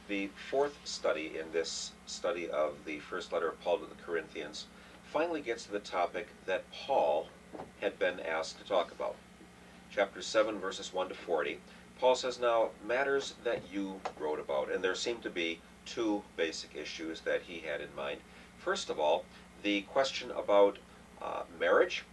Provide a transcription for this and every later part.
The fourth study in this study of the first letter of Paul to the Corinthians finally gets to the topic that Paul had been asked to talk about. Chapter 7, verses 1 to 40. Paul says, now, matters that you wrote about, and there seem to be two basic issues that he had in mind. First of all, the question about marriage,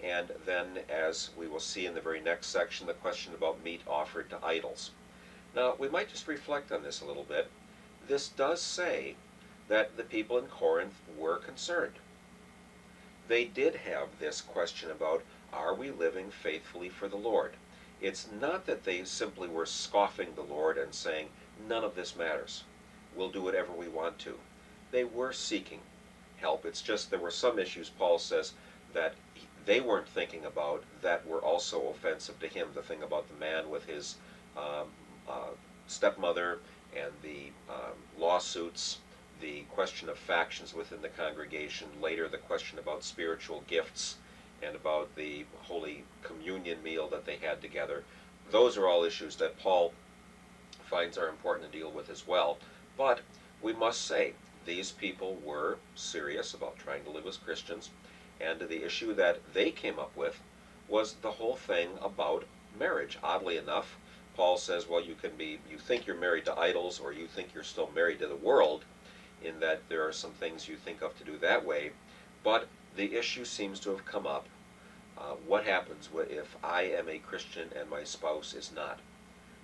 and then, as we will see in the very next section, the question about meat offered to idols. Now, we might just reflect on this a little bit. This does say that the people in Corinth were concerned. They did have this question about, are we living faithfully for the Lord? It's not that they simply were scoffing the Lord and saying, none of this matters. We'll do whatever we want to. They were seeking help. It's just there were some issues, Paul says, that they weren't thinking about that were also offensive to him. The thing about the man with his stepmother, and the lawsuits, the question of factions within the congregation, later the question about spiritual gifts, and about the Holy Communion meal that they had together. Those are all issues that Paul finds are important to deal with as well. But we must say, these people were serious about trying to live as Christians, and the issue that they came up with was the whole thing about marriage. Oddly enough, Paul says, well, you think you're married to idols, or you think you're still married to the world, in that there are some things you think of to do that way, but the issue seems to have come up. What happens if I am a Christian and my spouse is not?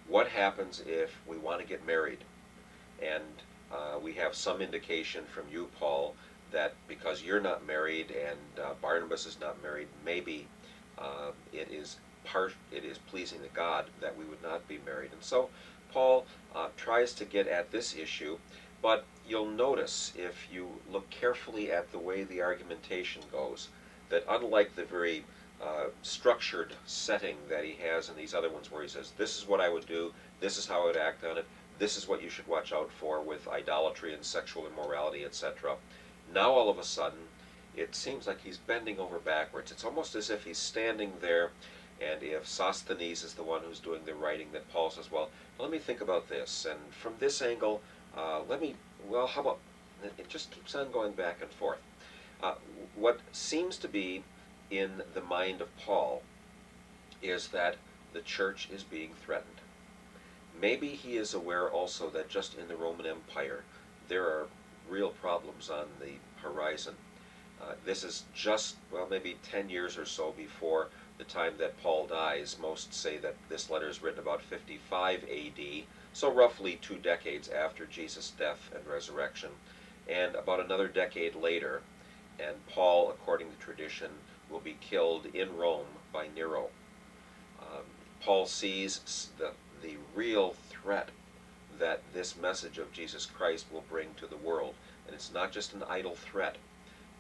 What happens if we want to get married? And we have some indication from you, Paul, that because you're not married and Barnabas is not married, maybe it is pleasing to God that we would not be married. And so Paul tries to get at this issue, but you'll notice, if you look carefully at the way the argumentation goes, that unlike the very structured setting that he has in these other ones where he says, this is what I would do, this is how I would act on it, this is what you should watch out for with idolatry and sexual immorality, etc. Now all of a sudden, it seems like he's bending over backwards. It's almost as if he's standing there, and if Sosthenes is the one who's doing the writing, that Paul says, well, let me think about this, and from this angle, how about, it just keeps on going back and forth. What seems to be in the mind of Paul is that the church is being threatened. Maybe he is aware also that just in the Roman Empire, there are real problems on the horizon. This is just, maybe 10 years or so before the time that Paul dies. Most say that this letter is written about 55 A.D., so roughly 2 decades after Jesus' death and resurrection, and about another decade later, and Paul, according to tradition, will be killed in Rome by Nero. Paul sees the real threat that this message of Jesus Christ will bring to the world, and it's not just an idle threat.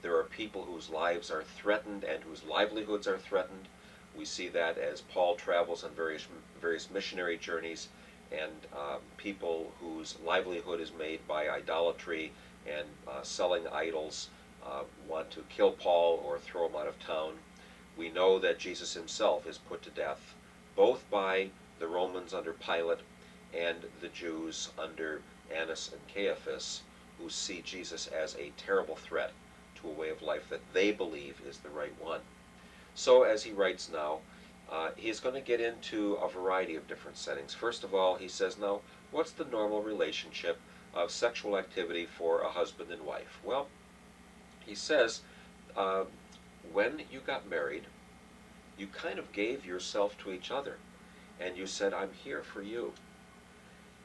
There are people whose lives are threatened and whose livelihoods are threatened. We see that as Paul travels on various missionary journeys, and people whose livelihood is made by idolatry and selling idols want to kill Paul or throw him out of town. We know that Jesus himself is put to death, both by the Romans under Pilate and the Jews under Annas and Caiaphas, who see Jesus as a terrible threat to a way of life that they believe is the right one. So as he writes now, he's going to get into a variety of different settings. First of all, he says, now, what's the normal relationship of sexual activity for a husband and wife? Well, he says, when you got married, you kind of gave yourself to each other, and you said, I'm here for you.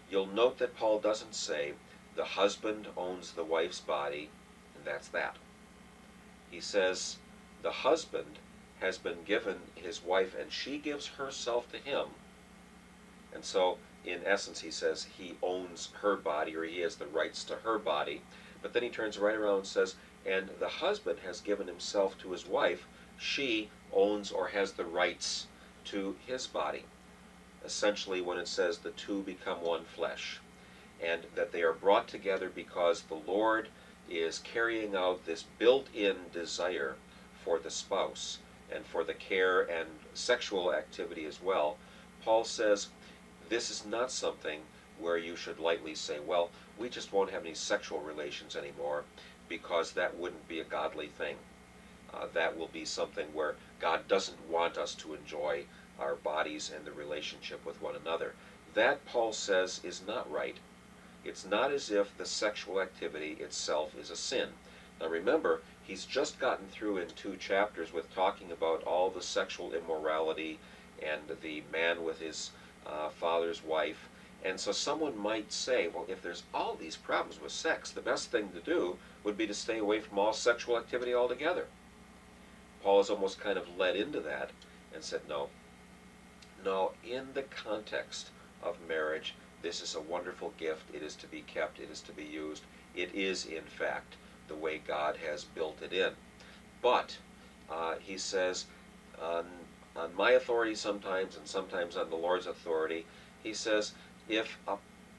You'll note that Paul doesn't say, the husband owns the wife's body, and that's that. He says, the husband has been given his wife, and she gives herself to him. And so, in essence, he says he owns her body, or he has the rights to her body. But then he turns right around and says, and the husband has given himself to his wife. She owns or has the rights to his body. Essentially, when it says the two become one flesh, and that they are brought together because the Lord is carrying out this built-in desire for the spouse and for the care and sexual activity as well. Paul says this is not something where you should lightly say, well, we just won't have any sexual relations anymore, because that wouldn't be a godly thing. That will be something where God doesn't want us to enjoy our bodies and the relationship with one another. That, Paul says, is not right. It's not as if the sexual activity itself is a sin. Now remember, he's just gotten through in 2 chapters with talking about all the sexual immorality and the man with his father's wife. And so someone might say, well, if there's all these problems with sex, the best thing to do would be to stay away from all sexual activity altogether. Paul is almost kind of led into that and said, no, no, in the context of marriage, this is a wonderful gift. It is to be kept. It is to be used. It is, in fact, the way God has built it in. But, he says, on, on my authority sometimes and sometimes on the Lord's authority, he says, if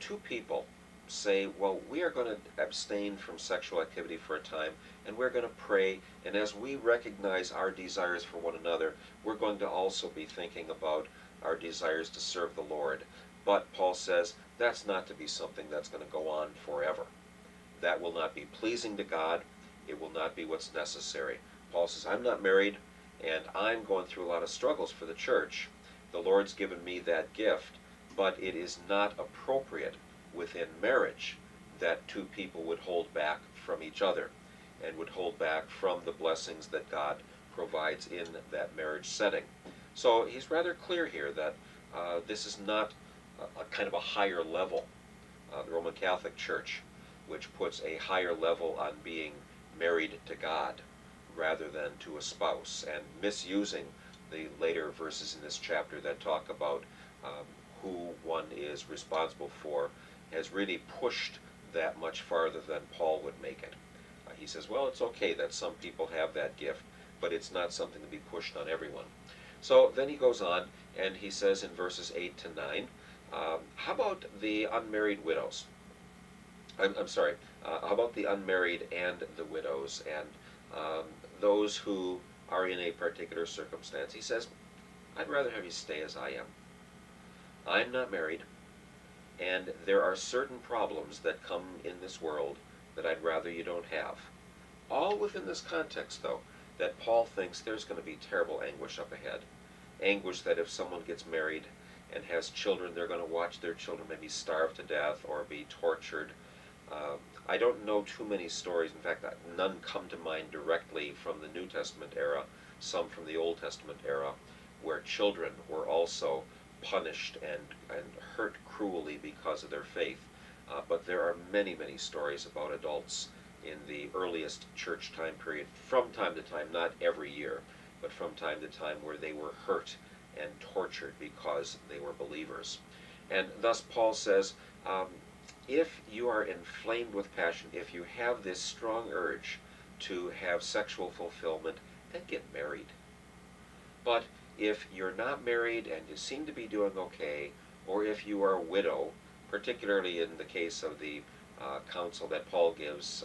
two people say, well, we are going to abstain from sexual activity for a time, and we're going to pray, and as we recognize our desires for one another, we're going to also be thinking about our desires to serve the Lord. But Paul says that's not to be something that's going to go on forever. That will not be pleasing to God. It will not be what's necessary. Paul says, I'm not married, and I'm going through a lot of struggles for the church. The Lord's given me that gift, but it is not appropriate within marriage that two people would hold back from each other and would hold back from the blessings that God provides in that marriage setting. So he's rather clear here that this is not a kind of a higher level. The Roman Catholic Church, which puts a higher level on being married to God rather than to a spouse, and misusing the later verses in this chapter that talk about who one is responsible for, has really pushed that much farther than Paul would make it. He says, well, it's okay that some people have that gift, but it's not something to be pushed on everyone. So then he goes on, and he says in verses 8 to 9, how about the unmarried widows? I'm sorry, how about the unmarried and the widows, and those who are in a particular circumstance? He says, I'd rather have you stay as I am. I'm not married, and there are certain problems that come in this world that I'd rather you don't have. All within this context, though, that Paul thinks there's going to be terrible anguish up ahead. Anguish that if someone gets married and has children, they're going to watch their children maybe starve to death or be tortured. I don't know too many stories. In fact, none come to mind directly from the New Testament era, some from the Old Testament era, where children were also punished and hurt cruelly because of their faith. But there are many, many stories about adults in the earliest church time period, from time to time, not every year, but from time to time, where they were hurt and tortured because they were believers. And thus Paul says, if you are inflamed with passion, if you have this strong urge to have sexual fulfillment, then get married. But if you're not married and you seem to be doing okay, or if you are a widow, particularly in the case of the counsel that Paul gives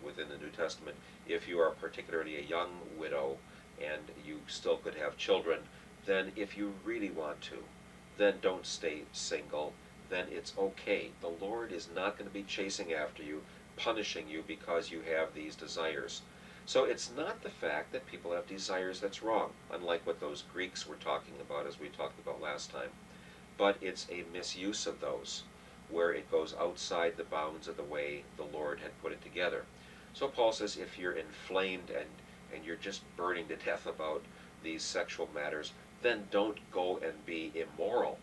within the New Testament, if you are particularly a young widow and you still could have children, then if you really want to, then don't stay single. Then it's okay. The Lord is not going to be chasing after you, punishing you because you have these desires. So it's not the fact that people have desires that's wrong, unlike what those Greeks were talking about as we talked about last time. But it's a misuse of those, where it goes outside the bounds of the way the Lord had put it together. So Paul says if you're inflamed and you're just burning to death about these sexual matters, then don't go and be immoral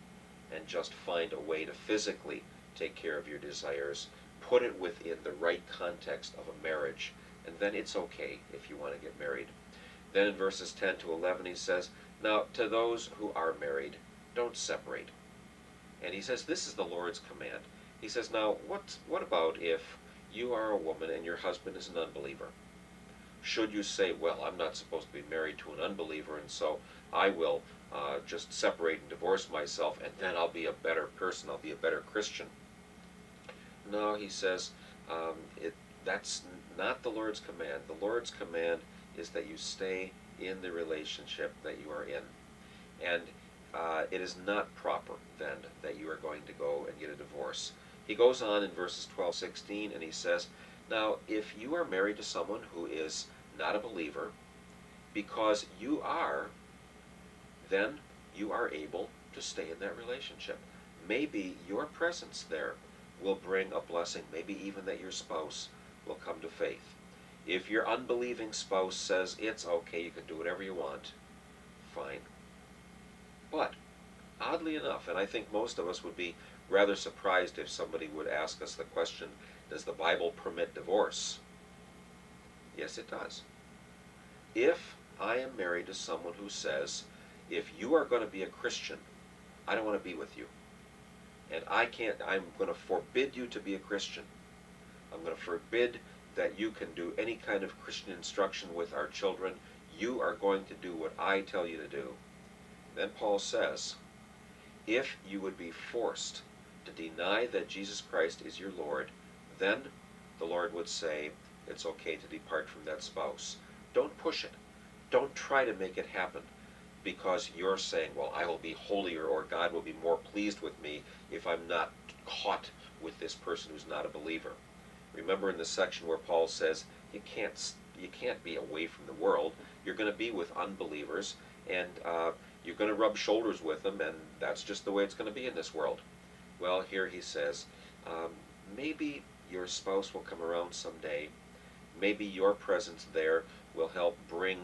and just find a way to physically take care of your desires. Put it within the right context of a marriage, and then it's okay if you want to get married. Then in verses 10 to 11 he says, now to those who are married, don't separate. And he says this is the Lord's command. He says, now what about if you are a woman and your husband is an unbeliever? Should you say, well, I'm not supposed to be married to an unbeliever, and so I will just separate and divorce myself, and then I'll be a better person, I'll be a better Christian? No, he says, that's not the Lord's command. The Lord's command is that you stay in the relationship that you are in. And it is not proper then that you are going to go and get a divorce. He goes on in verses 12-16 and he says, now if you are married to someone who is not a believer, because you are, then you are able to stay in that relationship. Maybe your presence there will bring a blessing, maybe even that your spouse will come to faith. If your unbelieving spouse says it's okay, you can do whatever you want, fine. But, oddly enough, and I think most of us would be rather surprised if somebody would ask us the question, does the Bible permit divorce? Yes, it does. If I am married to someone who says, if you are going to be a Christian, I don't want to be with you. And I'm going to forbid you to be a Christian. I'm going to forbid that you can do any kind of Christian instruction with our children. You are going to do what I tell you to do. Then Paul says, if you would be forced to deny that Jesus Christ is your Lord, then the Lord would say, it's okay to depart from that spouse. Don't push it. Don't try to make it happen because you're saying, well, I will be holier or God will be more pleased with me if I'm not caught with this person who's not a believer. Remember in the section where Paul says you can't be away from the world. You're going to be with unbelievers, and you're going to rub shoulders with them, and that's just the way it's going to be in this world. Well, here he says, maybe your spouse will come around someday. Maybe your presence there will help bring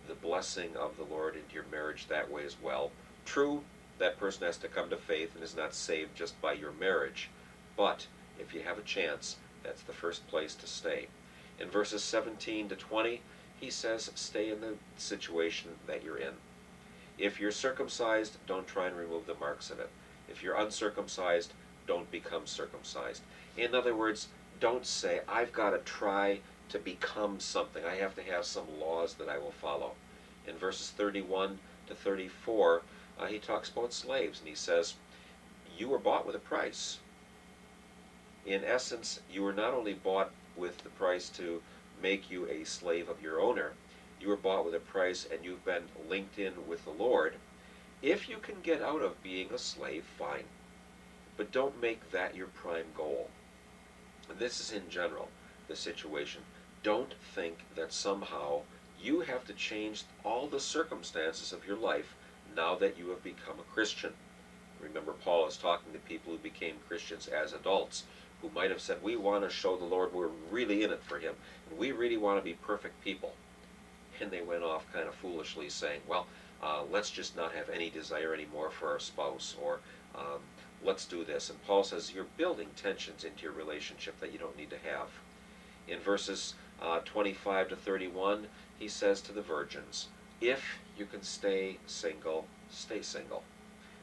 the blessing of the Lord into your marriage that way as well. True, that person has to come to faith and is not saved just by your marriage, but if you have a chance, that's the first place to stay. In verses 17-20, he says, stay in the situation that you're in. If you're circumcised, don't try and remove the marks of it. If you're uncircumcised, don't become circumcised. In other words, don't say, I've got to try to become something. I have to have some laws that I will follow. In verses 31-34, he talks about slaves, and he says, you were bought with a price. In essence, you were not only bought with the price to make you a slave of your owner, you were bought with a price and you've been linked in with the Lord. If you can get out of being a slave, fine. But don't make that your prime goal. This is in general the situation. Don't think that somehow you have to change all the circumstances of your life now that you have become a Christian. Remember, Paul is talking to people who became Christians as adults, who might have said, we want to show the Lord we're really in it for him, and we really want to be perfect people. And they went off kind of foolishly saying, well, let's just not have any desire anymore for our spouse, or let's do this. And Paul says, you're building tensions into your relationship that you don't need to have. In verses 25-31, he says to the virgins, if you can stay single,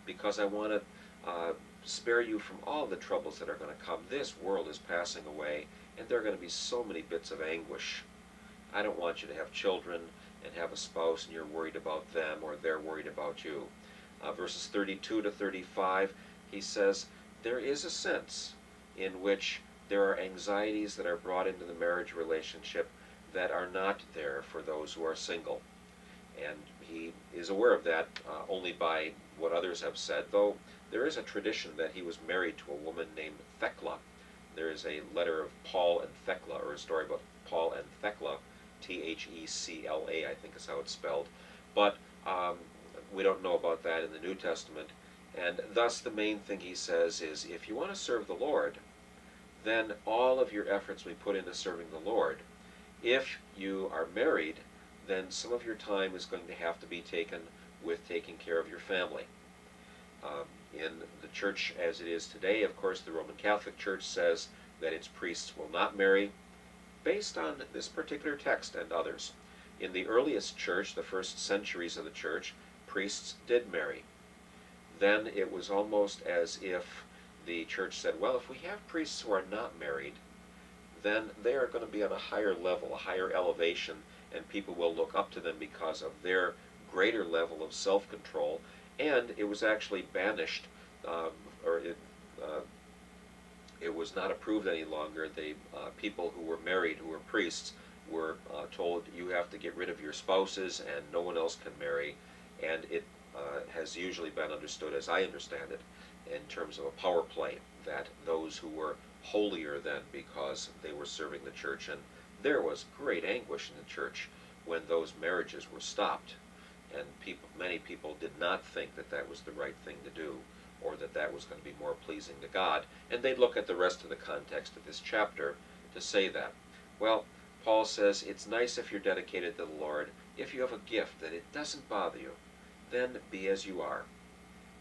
because I want to spare you from all the troubles that are going to come. This world is passing away, and there are going to be so many bits of anguish. I don't want you to have children and have a spouse and you're worried about them or they're worried about you. Verses 32-35, he says, there is a sense in which there are anxieties that are brought into the marriage relationship that are not there for those who are single. And he is aware of that only by what others have said, though there is a tradition that he was married to a woman named Thecla. There is a letter of Paul and Thecla, or a story about Paul and Thecla, Thecla, I think is how it's spelled. But we don't know about that in the New Testament. And thus the main thing he says is, if you want to serve the Lord, then all of your efforts will be put into serving the Lord. If you are married, then some of your time is going to have to be taken with taking care of your family. In the church as it is today, of course, the Roman Catholic Church says that its priests will not marry, based on this particular text and others. In the earliest church, the first centuries of the church, priests did marry. Then it was almost as if the church said, well, if we have priests who are not married, then they are going to be on a higher level, a higher elevation, and people will look up to them because of their greater level of self-control. And it was actually banished, it was not approved any longer. The people who were married, who were priests, were told, you have to get rid of your spouses and no one else can marry. And it has usually been understood, as I understand it, in terms of a power play, that those who were holier than because they were serving the church, and there was great anguish in the church when those marriages were stopped, and many people did not think that that was the right thing to do, or that that was going to be more pleasing to God, and they'd look at the rest of the context of this chapter to say that. Well, Paul says it's nice if you're dedicated to the Lord, if you have a gift that it doesn't bother you, then be as you are.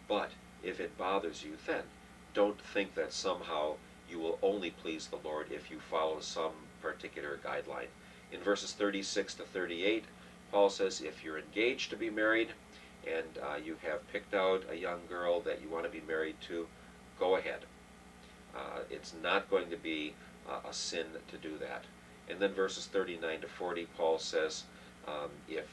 But if it bothers you, then don't think that somehow you will only please the Lord if you follow some particular guideline. In verses 36 to 38, Paul says if you're engaged to be married and you have picked out a young girl that you want to be married to, go ahead. It's not going to be a sin to do that. And then verses 39 to 40, Paul says, if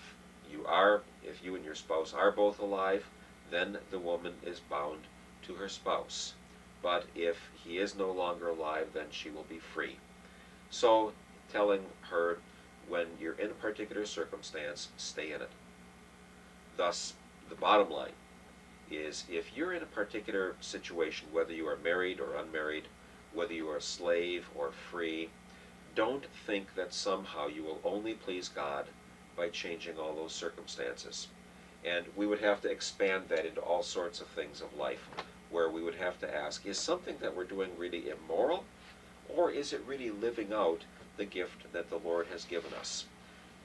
you and your spouse are both alive, then the woman is bound to her spouse. But if he is no longer alive, then she will be free. So, telling her, when you're in a particular circumstance, stay in it. Thus, the bottom line is if you're in a particular situation, whether you are married or unmarried, whether you are a slave or free, don't think that somehow you will only please God by changing all those circumstances. And we would have to expand that into all sorts of things of life, where we would have to ask, is something that we're doing really immoral, or is it really living out the gift that the Lord has given us?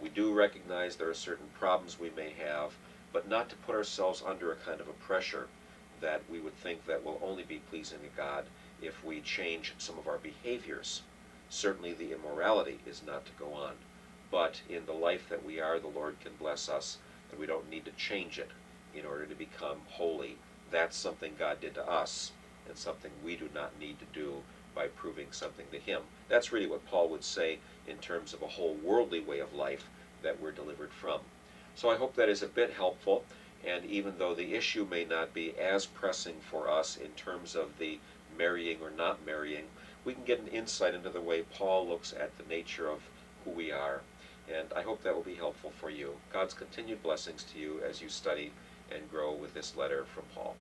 We do recognize there are certain problems we may have, but not to put ourselves under a kind of a pressure that we would think that will only be pleasing to God if we change some of our behaviors. Certainly the immorality is not to go on, but in the life that we are, the Lord can bless us, and we don't need to change it in order to become holy. That's something God did to us, and something we do not need to do by proving something to Him. That's really what Paul would say in terms of a whole worldly way of life that we're delivered from. So I hope that is a bit helpful, and even though the issue may not be as pressing for us in terms of the marrying or not marrying, we can get an insight into the way Paul looks at the nature of who we are. And I hope that will be helpful for you. God's continued blessings to you as you study and grow with this letter from Paul.